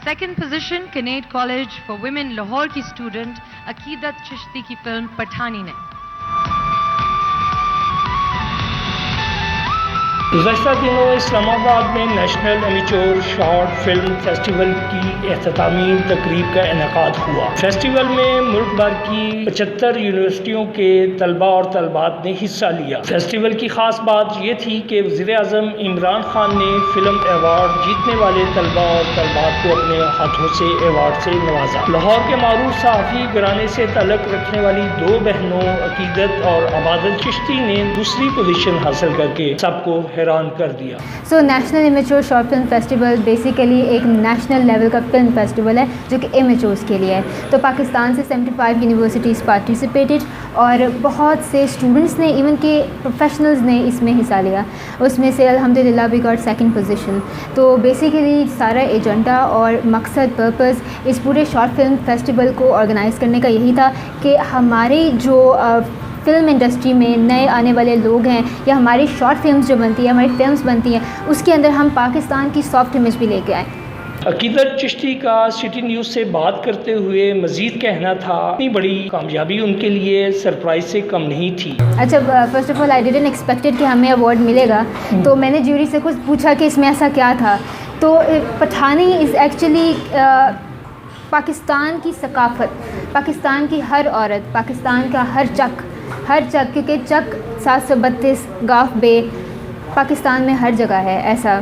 Second position, Canaid College for Women Lahore की student Aqidat Chishti की film Pathani ने. गुज़श्ता दिनों इस्लामाबाद में national amateur short film festival की एख्तितामी तकरीब का इनेकाद हुआ। फेस्टिवल में मुल्क भर की 75 यूनिवर्सिटियों के तलबा और तलबात ने हिस्सा लिया। फेस्टिवल की ख़ास बात यह थी कि वज़ीर-ए-आज़म इमरान खान ने फिल्म एवार्ड जीतने वाले तलबा और तलबात को अपने हाथों से एवार्ड से नवाजा। लाहौर के मारूफ सहाफ़ी घराने से ताल्लुक़ रखने वाली दो बहनों अकीदत और अबादत चिश्ती ने दूसरी पोजीशन हासिल करके सबको हैरान कर दिया। So national immature short film festival basically एक नेशनल लेवल का फिल्म फेस्टिवल है जो कि इमेच्योर्स के लिए है। तो पाकिस्तान से 75 यूनिवर्सिटीज़ पार्टिसिपेटेड और बहुत से स्टूडेंट्स ने, इवन के प्रोफेशनल्स ने इसमें हिस्सा लिया। उसमें से अल्हम्दुलिल्लाह वी गॉट सेकंड पोजीशन। तो बेसिकली सारा एजेंडा और मकसद पर्पस इस पूरे शॉर्ट फिल्म फेस्टिवल को ऑर्गेनाइज़ करने का यही था कि हमारी जो फ़िल्म इंडस्ट्री में नए आने वाले लोग हैं या हमारी शॉर्ट फिल्म्स जो बनती है, हमारी फिल्म्स बनती हैं, उसके अंदर हम पाकिस्तान की सॉफ्ट इमेज भी लेके आएँ। अकीदत चिश्ती का सिटी न्यूज़ से बात करते हुए मज़ीद कहना था इतनी बड़ी कामयाबी उनके लिए सरप्राइज़ से कम नहीं थी। अच्छा, first of all I didn't expected कि हमें अवार्ड मिलेगा। तो मैंने ज्यूरी से कुछ पूछा कि इसमें ऐसा क्या था। तो पठानी इज़ एक्चुअली पाकिस्तान की सकाफ़त, पाकिस्तान की हर औरत, पाकिस्तान का हर चक, क्योंकि चक 732 गाफ बे पाकिस्तान में हर जगह है ऐसा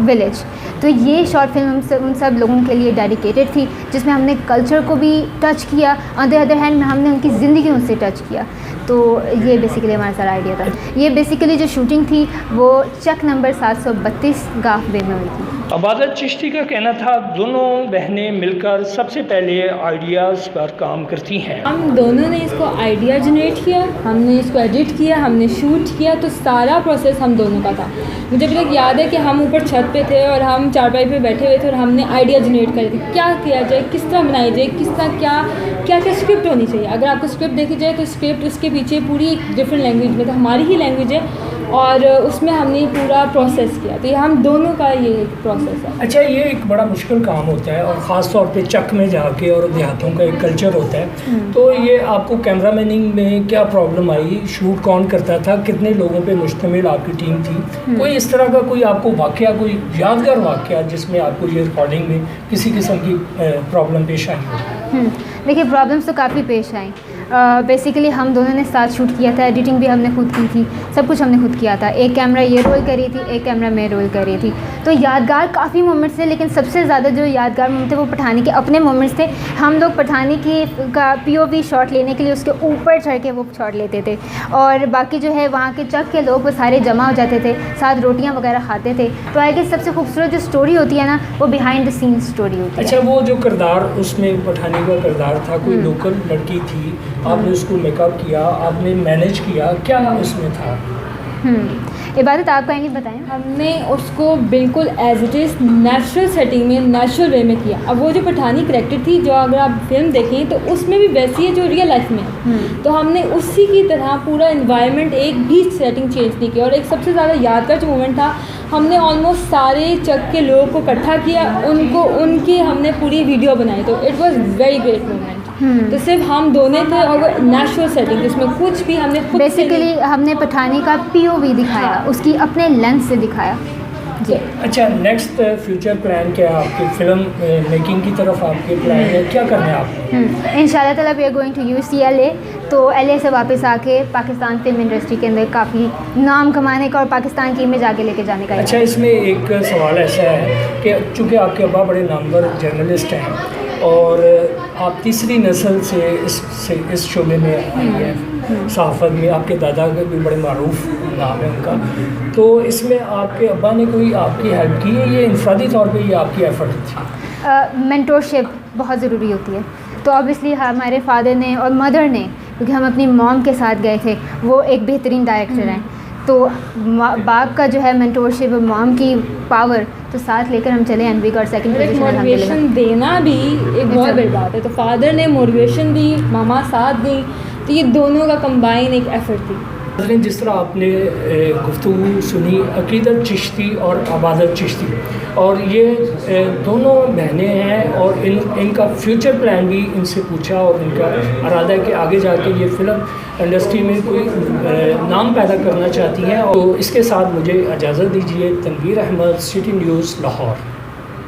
विलेज। तो ये शॉर्ट फिल्म उन सब लोगों के लिए डेडिकेटेड थी जिसमें हमने कल्चर को भी टच किया, ऑन द अदर हैंड में हमने उनकी ज़िंदगी उनसे टच किया। तो ये बेसिकली हमारा सारा आइडिया था। ये बेसिकली जो शूटिंग थी वो चक नंबर 732 गाफ बे में हुई थी। अबादत चिश्ती का कहना था दोनों बहनें मिलकर सबसे पहले आइडियाज़ पर काम करती हैं। हम दोनों ने इसको आइडिया जनरेट किया, हमने इसको एडिट किया, हमने शूट किया, तो सारा प्रोसेस हम दोनों का था। मुझे अभी तक याद है कि हम ऊपर छत पे थे और हम चारपाई पे बैठे हुए थे और हमने आइडिया जनरेट करे थे, क्या किया जाए, किस तरह बनाई जाए, किस तरह क्या स्क्रिप्ट होनी चाहिए। अगर आपको स्क्रिप्ट देखी जाए तो स्क्रिप्ट उसके पीछे पूरी एक डिफरेंट लैंग्वेज में, तो हमारी ही लैंग्वेज है और उसमें हमने पूरा प्रोसेस किया। तो ये हम दोनों का ये प्रोसेस है। अच्छा, ये एक बड़ा मुश्किल काम होता है और ख़ास तौर पे चक में जाके और देहातों का एक कल्चर होता है। तो ये आपको कैमरा मैनिंग में क्या प्रॉब्लम आई, शूट कौन करता था, कितने लोगों पे मुश्तमिल आपकी टीम थी, कोई इस तरह का कोई आपको वाक़या, कोई यादगार वाक़या जिसमें आपको ये रिकॉर्डिंग में किसी किस्म की प्रॉब्लम पेश आई हो? देखिए, प्रॉब्लम्स तो काफ़ी पेश आई। बेसिकली हम दोनों ने साथ शूट किया था, एडिटिंग भी हमने खुद की थी, सब कुछ हमने खुद किया था। एक कैमरा ये रोल कर रही थी, एक कैमरा मैं रोल कर रही थी। तो यादगार काफ़ी मोमेंट्स थे, लेकिन सबसे ज़्यादा जो यादगार मोमेंट थे वो पठानी के अपने मोमेंट्स थे। हम लोग पठानी का POV शॉट लेने के लिए उसके ऊपर चढ़ के वो शॉट लेते थे और बाकी जो है वहाँ के चक के लोग वो सारे जमा हो जाते थे, साथ रोटियाँ वगैरह खाते थे। तो आई गेस सबसे खूबसूरत जो स्टोरी होती है ना, वो बिहाइंड द सीन्स स्टोरी होती है। अच्छा, वो जो किरदार उसमें पठानी का किरदार था, कोई लोकल लड़की थी, आपने उसको मेकअप किया, आपने मैनेज किया, क्या उसमें था? इबादत आप कहीं नहीं बताएं। हमने उसको बिल्कुल as it is natural setting में, नेचुरल वे में किया। अब वो जो पठानी करैक्टर थी, जो अगर आप फिल्म देखें तो उसमें भी वैसी है जो रियल लाइफ में। तो हमने उसी की तरह पूरा इन्वायरमेंट, एक भी सेटिंग चेंज नहीं किया। और एक सबसे ज़्यादा यादगार जो मोमेंट था, हमने ऑलमोस्ट सारे चक के लोगों को इकट्ठा किया, उनकी हमने पूरी वीडियो बनाई। तो it was very great moment. तो सिर्फ हम दोनों थे और वो नेचुरल सेटिंग, जिसमें कुछ भी हमने खुद बेसिकली हमने पठानी का POV दिखाया, उसकी अपने लेंस से दिखाया जी। अच्छा, नेक्स्ट फ्यूचर प्लान क्या है आपकी? फिल्म मेकिंग की तरफ आपके प्लान है, क्या करना है आपको? इंशाल्लाह ताला we are going to UCLA। तो LA से वापस आके पाकिस्तान फिल्म इंडस्ट्री के अंदर काफ़ी नाम कमाने का और पाकिस्तान की इमेज आगे लेके जाने का। अच्छा, इसमें एक सवाल ऐसा है कि चूँकि आपके अब्बा बड़े नामवर जर्नलिस्ट हैं और आप तीसरी नस्ल से इस शोबे में आई है, सहाफ़त में आपके दादा का भी बड़े मारूफ नाम है उनका। तो इसमें आपके अब्बा ने कोई आपकी हेल्प की है, ये इंफरादी तौर पे ये आपकी एफर्ट थी? मेंटोरशिप बहुत ज़रूरी होती है। तो ऑब्वियसली हमारे फादर ने और मदर ने, क्योंकि हम अपनी मॉम के साथ गए थे, वो एक बेहतरीन डायरेक्टर हैं। तो बाप का जो है मेंटोरशिप, मॉम की पावर, तो साथ लेकर हम चले and we got second position. Motivation देना भी एक बहुत बड़ी बात है। तो फादर ने मोटिवेशन दी, मामा साथ दी, तो ये दोनों का कंबाइन एक एफर्ट थी। ناظرین، جس طرح آپ نے گفتگو سنی عقیدت چشتی اور عبادت چشتی، اور یہ دونوں بہنیں ہیں، اور ان کا فیوچر پلان بھی ان سے پوچھا، اور ان کا ارادہ ہے کہ آگے جا کے یہ فلم انڈسٹری میں کوئی نام پیدا کرنا چاہتی ہیں. اور اس کے ساتھ مجھے اجازت دیجیے. Tanveer Ahmed, city news, Lahore.